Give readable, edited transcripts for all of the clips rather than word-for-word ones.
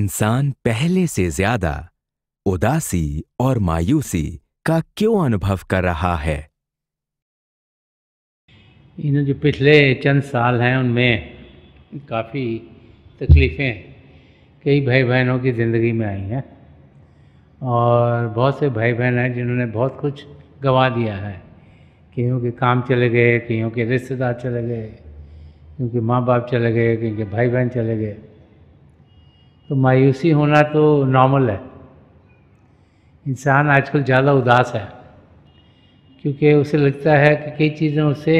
इंसान पहले से ज्यादा उदासी और मायूसी का क्यों अनुभव कर रहा है? इन जो पिछले चंद साल हैं उनमें काफ़ी तकलीफ़ें कई भाई बहनों की ज़िंदगी में आई हैं और बहुत से भाई बहन हैं जिन्होंने बहुत कुछ गंवा दिया है। कईयों के काम चले गए, कईयों के रिश्तेदार चले गए, कईयों के माँ बाप चले गए, कईयों के भाई बहन चले गए। तो मायूसी होना तो नॉर्मल है। इंसान आजकल ज़्यादा उदास है क्योंकि उसे लगता है कि कई चीज़ें उससे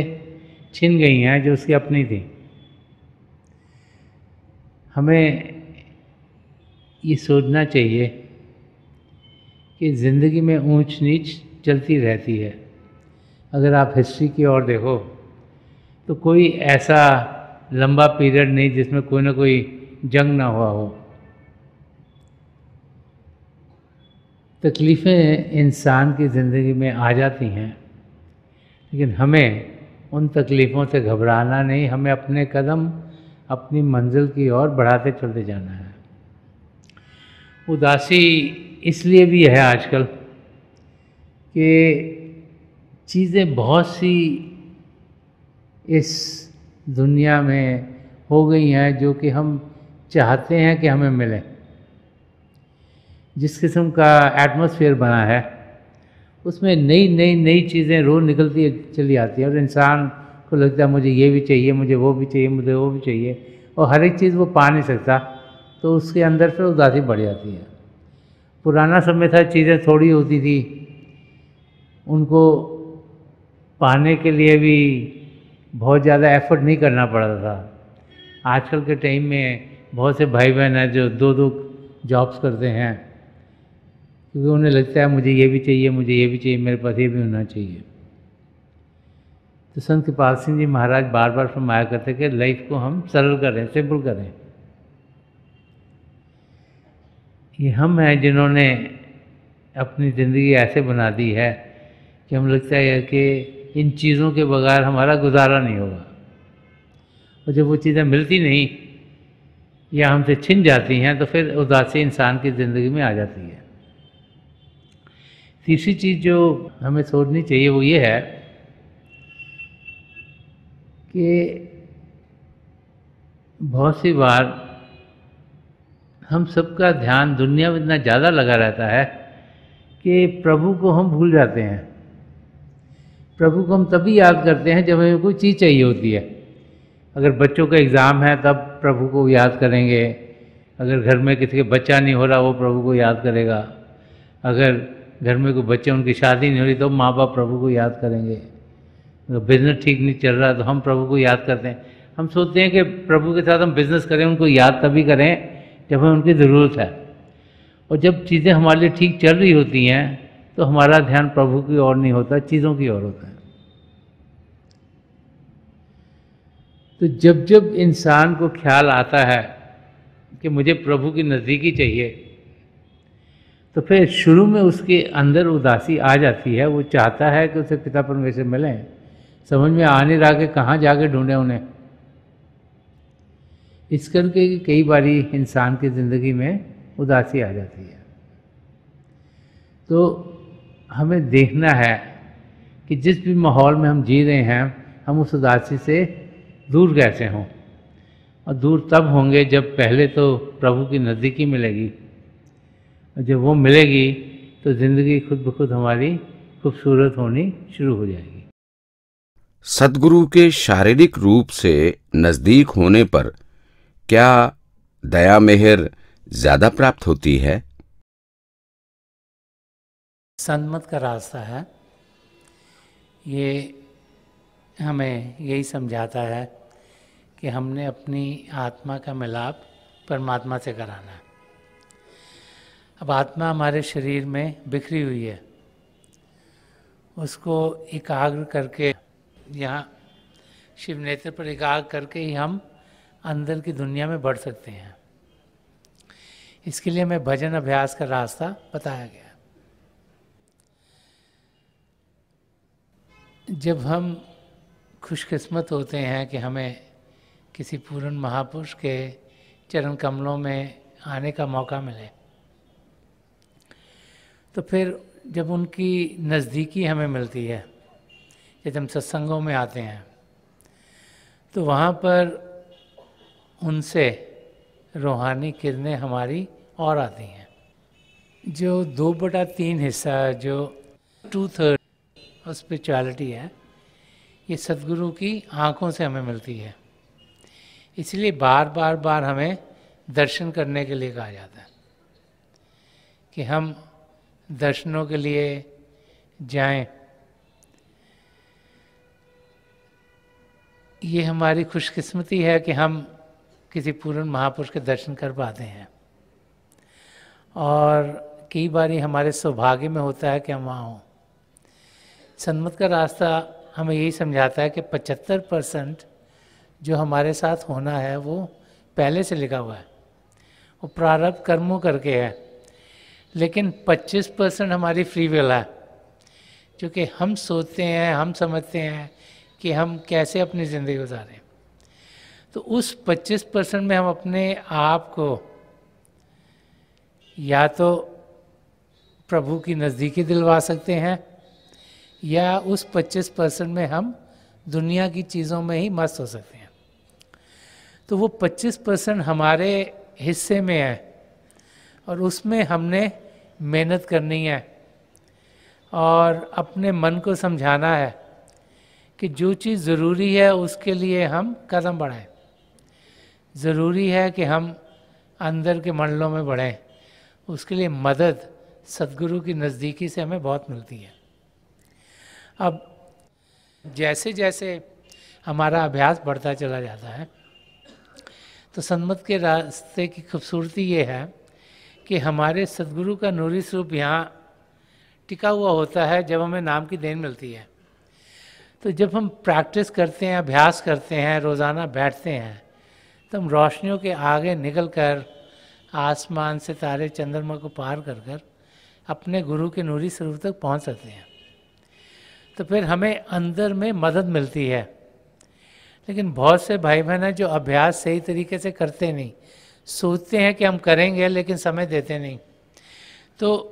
छिन गई हैं जो उसकी अपनी थी। हमें ये सोचना चाहिए कि ज़िंदगी में ऊंच नीच चलती रहती है। अगर आप हिस्ट्री की ओर देखो तो कोई ऐसा लंबा पीरियड नहीं जिसमें कोई ना कोई जंग ना हुआ हो। तकलीफ़ें इंसान की ज़िंदगी में आ जाती हैं, लेकिन हमें उन तकलीफ़ों से घबराना नहीं, हमें अपने कदम अपनी मंजिल की ओर बढ़ाते चलते जाना है। उदासी इसलिए भी है आजकल कि चीज़ें बहुत सी इस दुनिया में हो गई हैं जो कि हम चाहते हैं कि हमें मिले। जिस किस्म का एटमॉस्फेयर बना है उसमें नई नई नई चीज़ें रोज़ निकलती चली आती हैं और इंसान को लगता है मुझे ये भी चाहिए, मुझे वो भी चाहिए, मुझे वो भी चाहिए, और हर एक चीज़ वो पा नहीं सकता, तो उसके अंदर फिर उदासी बढ़ जाती है। पुराना समय था, चीज़ें थोड़ी होती थी, उनको पाने के लिए भी बहुत ज़्यादा एफर्ट नहीं करना पड़ता था। आजकल के टाइम में बहुत से भाई बहन हैं जो दो दो जॉब्स करते हैं क्योंकि उन्हें लगता है मुझे ये भी चाहिए, मुझे ये भी चाहिए, मेरे पास ये भी होना चाहिए। तो संत कृपाल सिंह जी महाराज बार बार फरमाया करते कि लाइफ को हम सरल करें, सिंपल करें। ये हम हैं जिन्होंने अपनी ज़िंदगी ऐसे बना दी है कि हम लगता है कि इन चीज़ों के बगैर हमारा गुजारा नहीं होगा, और जब वो चीज़ें मिलती नहीं या हमसे छिन जाती हैं तो फिर उदासी इंसान की ज़िंदगी में आ जाती है। तीसरी चीज़ जो हमें सोचनी चाहिए वो ये है कि बहुत सी बार हम सबका ध्यान दुनिया में इतना ज़्यादा लगा रहता है कि प्रभु को हम भूल जाते हैं। प्रभु को हम तभी याद करते हैं जब हमें कोई चीज़ चाहिए होती है। अगर बच्चों का एग्ज़ाम है तब प्रभु को याद करेंगे, अगर घर में किसी का बच्चा नहीं हो रहा वो प्रभु को याद करेगा, अगर घर में कोई बच्चे उनकी शादी नहीं हो रही तो माँ बाप प्रभु को याद करेंगे, अगर बिज़नेस ठीक नहीं चल रहा तो हम प्रभु को याद करते हैं। हम सोचते हैं कि प्रभु के साथ हम बिज़नेस करें, उनको याद तभी करें जब हमें उनकी ज़रूरत है, और जब चीज़ें हमारे लिए ठीक चल रही होती हैं तो हमारा ध्यान प्रभु की ओर नहीं होता, चीज़ों की ओर होता है। तो जब जब इंसान को ख्याल आता है कि मुझे प्रभु की नज़दीकी चाहिए तो फिर शुरू में उसके अंदर उदासी आ जाती है। वो चाहता है कि उसे पिता परमेश्वर मिलें, समझ में आ नहीं रहा कि कहाँ जाके ढूंढे उन्हें। इस करके कई बारी इंसान की ज़िंदगी में उदासी आ जाती है। तो हमें देखना है कि जिस भी माहौल में हम जी रहे हैं हम उस उदासी से दूर कैसे हों, और दूर तब होंगे जब पहले तो प्रभु की नज़दीकी मिलेगी, और जब वो मिलेगी तो ज़िंदगी खुद ब खुद हमारी खूबसूरत होनी शुरू हो जाएगी। सद्गुरु के शारीरिक रूप से नज़दीक होने पर क्या दया मेहर ज़्यादा प्राप्त होती है? संतमत का रास्ता है, ये हमें यही समझाता है कि हमने अपनी आत्मा का मिलाप परमात्मा से कराना है। अब आत्मा हमारे शरीर में बिखरी हुई है, उसको एकाग्र करके यहाँ शिव नेत्र पर एकाग्र करके ही हम अंदर की दुनिया में बढ़ सकते हैं। इसके लिए हमें भजन अभ्यास का रास्ता बताया गया। जब हम खुशकिस्मत होते हैं कि हमें किसी पूर्ण महापुरुष के चरण कमलों में आने का मौका मिले। तो फिर जब उनकी नज़दीकी हमें मिलती है, जब हम सत्संगों में आते हैं, तो वहाँ पर उनसे रूहानी किरणें हमारी और आती हैं। जो 2/3 हिस्सा, जो 2/3 और स्पिरिचुअलिटी है, ये सद्गुरु की आँखों से हमें मिलती है। इसलिए बार बार बार हमें दर्शन करने के लिए कहा जाता है कि हम दर्शनों के लिए जाएं। ये हमारी खुशकिस्मती है कि हम किसी पूर्ण महापुरुष के दर्शन कर पाते हैं, और कई बार हमारे सौभाग्य में होता है कि हम वहाँ हों। सन्मत का रास्ता हमें यही समझाता है कि 75% जो हमारे साथ होना है वो पहले से लिखा हुआ है, वो प्रारब्ध कर्मों करके है, लेकिन 25% हमारी फ्री विल है, जो कि हम सोचते हैं, हम समझते हैं कि हम कैसे अपनी ज़िंदगी गुजारें। तो उस 25% में हम अपने आप को या तो प्रभु की नज़दीकी दिलवा सकते हैं, या उस 25% में हम दुनिया की चीज़ों में ही मस्त हो सकते हैं। तो वो 25% हमारे हिस्से में है, और उसमें हमने मेहनत करनी है और अपने मन को समझाना है कि जो चीज़ ज़रूरी है उसके लिए हम कदम बढ़ाएं। ज़रूरी है कि हम अंदर के मंडलों में बढ़ें, उसके लिए मदद सद्गुरु की नज़दीकी से हमें बहुत मिलती है। अब जैसे जैसे हमारा अभ्यास बढ़ता चला जाता है, तो सन्मत के रास्ते की खूबसूरती ये है कि हमारे सद्गुरु का नूरी स्वरूप यहाँ टिका हुआ होता है जब हमें नाम की देन मिलती है। तो जब हम प्रैक्टिस करते हैं, अभ्यास करते हैं, रोज़ाना बैठते हैं, तो हम रोशनियों के आगे निकल कर आसमान से तारे चंद्रमा को पार कर कर अपने गुरु के नूरी स्वरूप तक पहुंच सकते हैं। तो फिर हमें अंदर में मदद मिलती है। लेकिन बहुत से भाई बहन हैं जो अभ्यास सही तरीके से करते नहीं, सोचते हैं कि हम करेंगे लेकिन समय देते नहीं। तो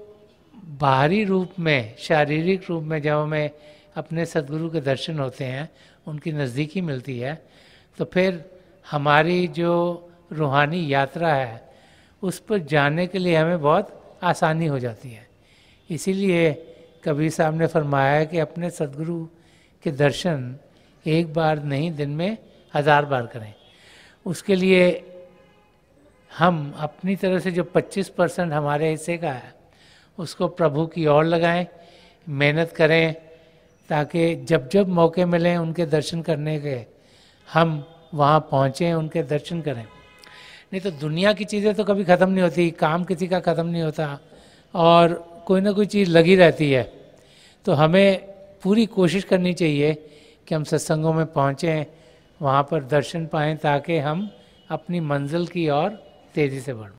बाहरी रूप में, शारीरिक रूप में जब हमें अपने सद्गुरु के दर्शन होते हैं, उनकी नज़दीकी मिलती है, तो फिर हमारी जो रूहानी यात्रा है उस पर जाने के लिए हमें बहुत आसानी हो जाती है। इसीलिए कबीर साहब ने फरमाया है कि अपने सद्गुरु के दर्शन एक बार नहीं, दिन में 1000 बार करें। उसके लिए हम अपनी तरफ से जो 25% हमारे हिस्से का है उसको प्रभु की ओर लगाएं, मेहनत करें, ताकि जब जब मौके मिलें उनके दर्शन करने के, हम वहाँ पहुँचें, उनके दर्शन करें। नहीं तो दुनिया की चीज़ें तो कभी ख़त्म नहीं होती, काम किसी का ख़त्म नहीं होता, और कोई ना कोई चीज़ लगी रहती है। तो हमें पूरी कोशिश करनी चाहिए कि हम सत्संगों में पहुँचें, वहाँ पर दर्शन पाएं, ताकि हम अपनी मंजिल की ओर तेज़ी से बढ़ें।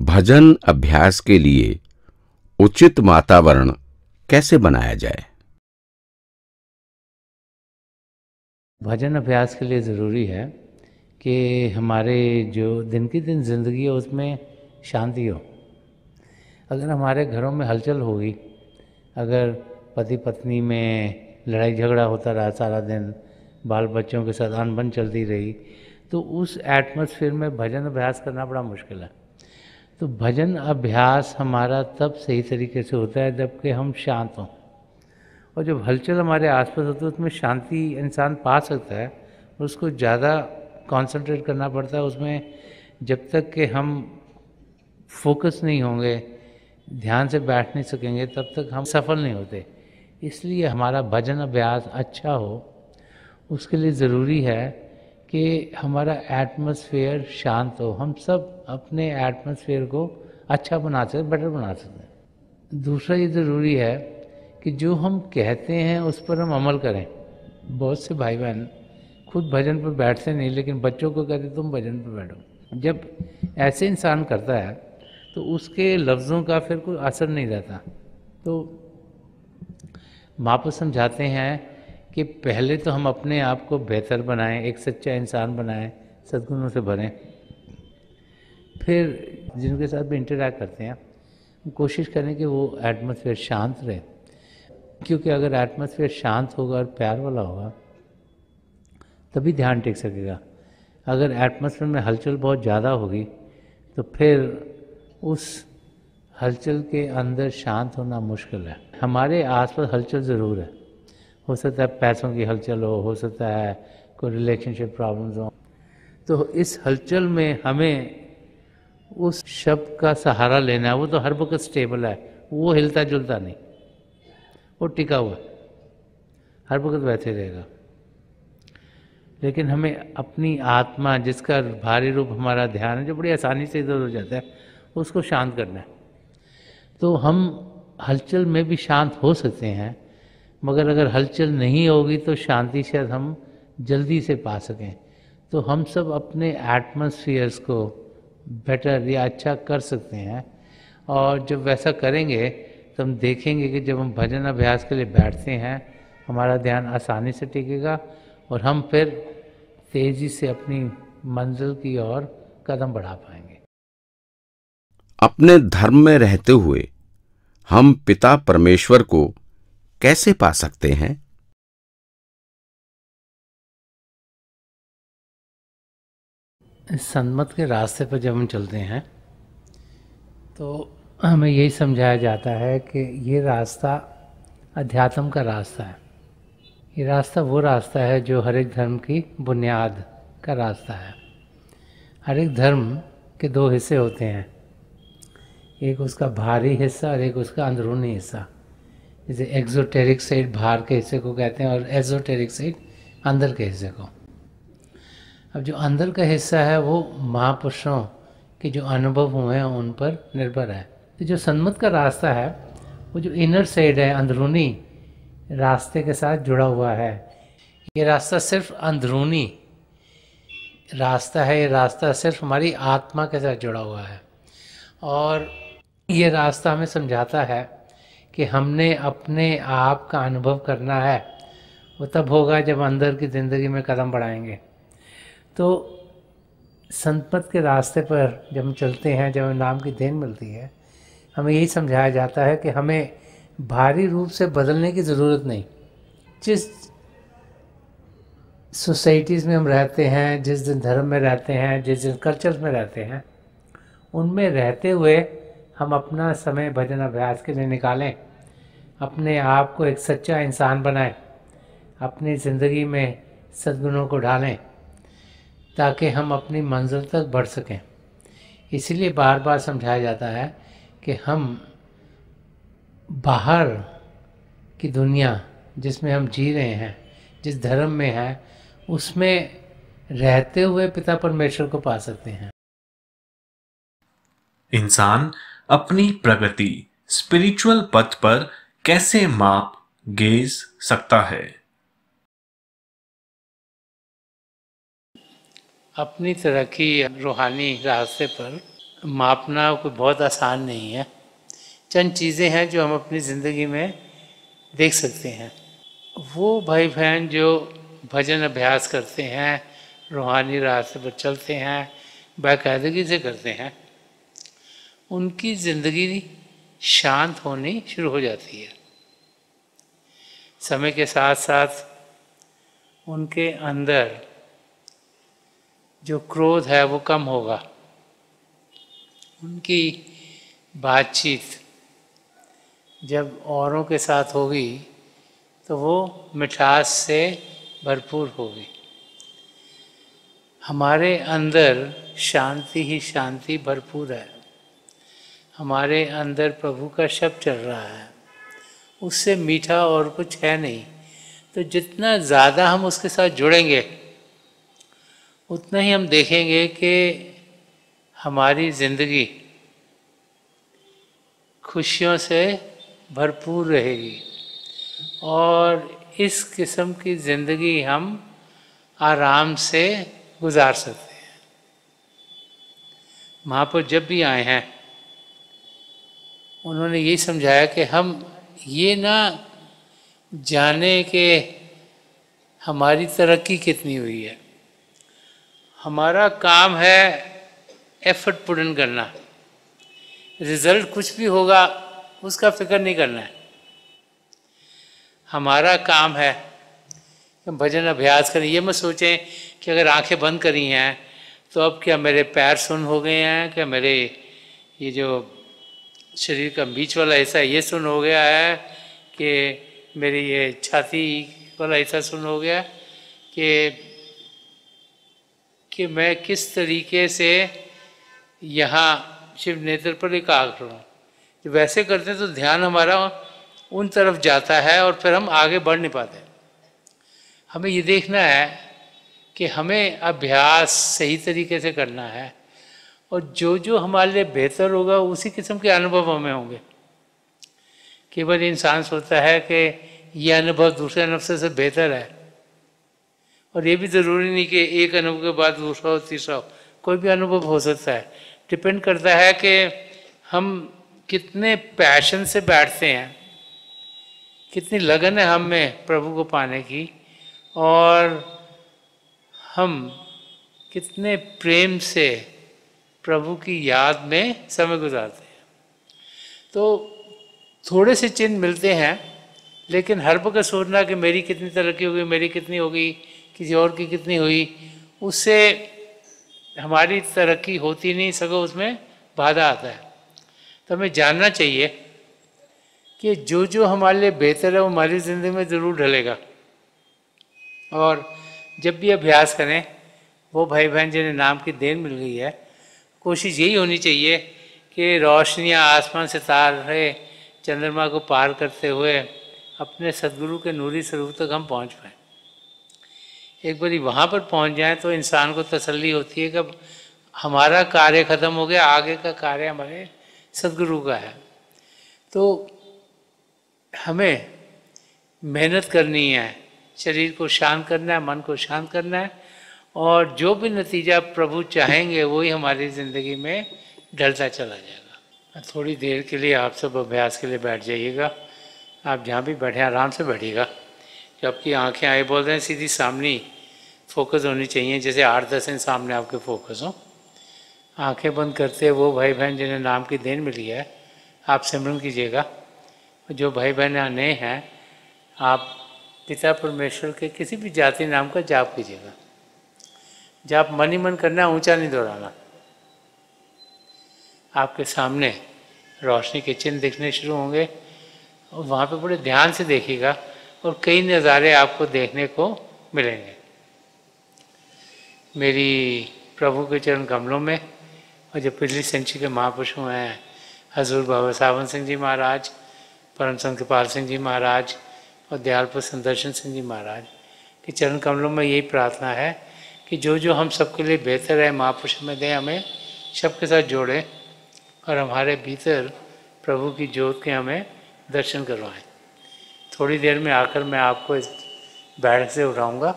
भजन अभ्यास के लिए उचित वातावरण कैसे बनाया जाए? भजन अभ्यास के लिए ज़रूरी है कि हमारे जो दिन की दिन ज़िंदगी है उसमें शांति हो। अगर हमारे घरों में हलचल होगी, अगर पति पत्नी में लड़ाई झगड़ा होता रहा सारा दिन, बाल बच्चों के साथ अनबन चलती रही, तो उस एटमॉस्फेयर में भजन अभ्यास करना बड़ा मुश्किल है। तो भजन अभ्यास हमारा तब सही तरीके से होता है जबकि हम शांत हों, और जब हलचल हमारे आसपास होती है उसमें शांति इंसान पा सकता है। उसको ज़्यादा कंसंट्रेट करना पड़ता है उसमें, जब तक कि हम फोकस नहीं होंगे, ध्यान से बैठ नहीं सकेंगे, तब तक हम सफल नहीं होते। इसलिए हमारा भजन अभ्यास अच्छा हो, उसके लिए ज़रूरी है कि हमारा एटमॉस्फेयर शांत हो। हम सब अपने एटमॉस्फेयर को अच्छा बना सकते, बेटर बना सकते हैं। दूसरा ये ज़रूरी है कि जो हम कहते हैं उस पर हम अमल करें। बहुत से भाई बहन खुद भजन पर बैठते नहीं, लेकिन बच्चों को कहते तुम भजन पर बैठो। जब ऐसे इंसान करता है तो उसके लफ्ज़ों का फिर कोई असर नहीं रहता। तो महापुरुष समझाते हैं कि पहले तो हम अपने आप को बेहतर बनाएं, एक सच्चा इंसान बनाएं, सद्गुणों से भरें, फिर जिनके साथ भी इंटरैक्ट करते हैं कोशिश करें कि वो एटमॉस्फेयर शांत रहे, क्योंकि अगर एटमॉस्फेयर शांत होगा और प्यार वाला होगा तभी ध्यान टिक सकेगा। अगर एटमॉस्फेयर में हलचल बहुत ज़्यादा होगी तो फिर उस हलचल के अंदर शांत होना मुश्किल है। हमारे आसपास हलचल ज़रूर है, हो सकता है पैसों की हलचल हो सकता है कोई रिलेशनशिप प्रॉब्लम्स हो, तो इस हलचल में हमें उस शब्द का सहारा लेना है। वो तो हर वक्त स्टेबल है, वो हिलता जुलता नहीं, वो टिका हुआ है, हर वक्त वैसे रहेगा। लेकिन हमें अपनी आत्मा, जिसका भारी रूप हमारा ध्यान है, जो बड़ी आसानी से इधर हो जाता है, उसको शांत करना है। तो हम हलचल में भी शांत हो सकते हैं, मगर अगर हलचल नहीं होगी तो शांति शायद हम जल्दी से पा सकें। तो हम सब अपने एटमॉस्फियर्स को बेटर या अच्छा कर सकते हैं, और जब वैसा करेंगे तो हम देखेंगे कि जब हम भजन अभ्यास के लिए बैठते हैं हमारा ध्यान आसानी से टिकेगा और हम फिर तेज़ी से अपनी मंजिल की ओर कदम बढ़ा पाएंगे। अपने धर्म में रहते हुए हम पिता परमेश्वर को कैसे पा सकते हैं? सन्मत के रास्ते पर जब हम चलते हैं तो हमें यही समझाया जाता है कि ये रास्ता अध्यात्म का रास्ता है। ये रास्ता वो रास्ता है जो हर एक धर्म की बुनियाद का रास्ता है। हर एक धर्म के दो हिस्से होते हैं, एक उसका बाहरी हिस्सा और एक उसका अंदरूनी हिस्सा। जैसे एक्सोटेरिक साइड बाहर के हिस्से को कहते हैं और एजोटेरिक साइड अंदर के हिस्से को। अब जो अंदर का हिस्सा है वो महापुरुषों के जो अनुभव हुए हैं उन पर निर्भर है। तो जो सन्मत का रास्ता है वो जो इनर साइड है, अंदरूनी रास्ते के साथ जुड़ा हुआ है। ये रास्ता सिर्फ अंदरूनी रास्ता है, ये रास्ता सिर्फ हमारी आत्मा के साथ जुड़ा हुआ है। और ये रास्ता हमें समझाता है कि हमने अपने आप का अनुभव करना है, वो तब होगा जब अंदर की ज़िंदगी में कदम बढ़ाएंगे। तो संतमत के रास्ते पर जब हम चलते हैं, जब हमें नाम की देन मिलती है, हमें यही समझाया जाता है कि हमें भारी रूप से बदलने की ज़रूरत नहीं। जिस सोसाइटीज़ में हम रहते हैं, जिस दिन धर्म में रहते हैं, जिस दिन कल्चर्स में रहते हैं, उनमें रहते हुए हम अपना समय भजन अभ्यास के लिए निकालें, अपने आप को एक सच्चा इंसान बनाएं, अपनी ज़िंदगी में सद्गुणों को ढालें ताकि हम अपनी मंजिल तक बढ़ सकें। इसीलिए बार बार समझाया जाता है कि हम बाहर की दुनिया जिसमें हम जी रहे हैं, जिस धर्म में है, उसमें रहते हुए पिता परमेश्वर को पा सकते हैं। इंसान अपनी प्रगति स्पिरिचुअल पथ पर कैसे माप गेज सकता है? अपनी तरक्की रूहानी रास्ते पर मापना कोई बहुत आसान नहीं है। चंद चीज़ें हैं जो हम अपनी ज़िंदगी में देख सकते हैं। वो भाई बहन जो भजन अभ्यास करते हैं, रूहानी रास्ते पर चलते हैं, बाकायदगी से करते हैं, उनकी ज़िंदगी शांत होनी शुरू हो जाती है। समय के साथ साथ उनके अंदर जो क्रोध है वो कम होगा, उनकी बातचीत जब औरों के साथ होगी तो वो मिठास से भरपूर होगी। हमारे अंदर शांति ही शांति भरपूर है। हमारे अंदर प्रभु का शब्द चल रहा है, उससे मीठा और कुछ है नहीं। तो जितना ज़्यादा हम उसके साथ जुड़ेंगे उतना ही हम देखेंगे कि हमारी ज़िंदगी खुशियों से भरपूर रहेगी और इस किस्म की ज़िंदगी हम आराम से गुजार सकते हैं। महापुरुष जब भी आए हैं उन्होंने यही समझाया कि हम ये ना जाने कि हमारी तरक्की कितनी हुई है। हमारा काम है एफर्ट पुट इन करना, रिजल्ट कुछ भी होगा उसका फिक्र नहीं करना है। हमारा काम है कि हम भजन अभ्यास करें। ये मत सोचें कि अगर आंखें बंद करी हैं तो अब क्या मेरे पैर सुन्न हो गए हैं, क्या मेरे ये जो शरीर का बीच वाला हिस्सा ये सुन्न हो गया है, कि मेरी ये छाती वाला हिस्सा सुन्न हो गया, कि मैं किस तरीके से यहाँ शिव नेत्र पर एकाग्र हूँ। जब वैसे करते हैं तो ध्यान हमारा उन तरफ जाता है और फिर हम आगे बढ़ नहीं पाते। हमें ये देखना है कि हमें अभ्यास सही तरीके से करना है, और जो जो हमारे लिए बेहतर होगा उसी किस्म के अनुभव हमें होंगे। केवल इंसान सोचता है कि यह अनुभव दूसरे अनुभव से बेहतर है, और ये भी ज़रूरी नहीं कि एक अनुभव के बाद दूसरा हो तीसरा हो, कोई भी अनुभव हो सकता है। डिपेंड करता है कि हम कितने पैशन से बैठते हैं, कितनी लगन है हम में प्रभु को पाने की, और हम कितने प्रेम से प्रभु की याद में समय गुजारते हैं। तो थोड़े से चिन्ह मिलते हैं, लेकिन हर वक्त सोचना कि मेरी कितनी तरक्की होगी, मेरी कितनी होगी, किसी और की कितनी हुई, उससे हमारी तरक्की होती नहीं, सगों उसमें बाधा आता है। तो हमें जानना चाहिए कि जो जो हमारे लिए बेहतर है वो हमारी ज़िंदगी में ज़रूर ढलेगा। और जब भी अभ्यास करें, वो भाई बहन जिन्हें नाम की देन मिल गई है, कोशिश यही होनी चाहिए कि रोशनियाँ आसमान से तारे चंद्रमा को पार करते हुए अपने सदगुरु के नूरी स्वरूप तक हम पहुँच पाएँ। एक बारी वहाँ पर पहुँच जाएं तो इंसान को तसल्ली होती है कि हमारा कार्य ख़त्म हो गया, आगे का कार्य हमारे सदगुरु का है। तो हमें मेहनत करनी है, शरीर को शांत करना है, मन को शांत करना है, और जो भी नतीजा प्रभु चाहेंगे वही हमारी ज़िंदगी में ढलता चला जाएगा। थोड़ी देर के लिए आप सब अभ्यास के लिए बैठ जाइएगा। आप जहाँ भी बैठे आराम से बैठिएगा। कि आपकी आंखें आए बोल रहे हैं सीधी सामने फोकस होनी चाहिए, जैसे 8-10 दिन सामने आपके फोकस हो। आंखें बंद करते वो भाई बहन जिन्हें नाम की देन मिली है, आप सिमरन कीजिएगा। जो भाई बहन यहाँ नए हैं, आप पिता परमेश्वर के किसी भी जाति नाम का जाप कीजिएगा। जाप मन ही मन करना, ऊंचा नहीं दोहराना। आपके सामने रोशनी के चिन्ह दिखने शुरू होंगे, और वहाँ पे बड़े ध्यान से देखिएगा, और कई नज़ारे आपको देखने को मिलेंगे। मेरी प्रभु के चरण कमलों में, और जो पिछली सेंचुरी के महापुरुष हैं, हजूर बाबा सावन सिंह जी महाराज, परम संत कृपाल सिंह जी महाराज, और दयालपुर सुदर्शन सिंह जी महाराज के चरण कमलों में यही प्रार्थना है कि जो जो हम सबके लिए बेहतर है महापुरुष में दें, हमें सबके साथ जोड़ें, और हमारे भीतर प्रभु की ज्योत के हमें दर्शन करवाएं। थोड़ी देर में आकर मैं आपको इस बैठक से उठाऊंगा,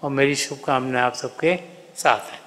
और मेरी शुभकामनाएं आप सबके साथ हैं।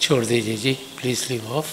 छोड़ दीजिए जी, प्लीज़ लीव ऑफ।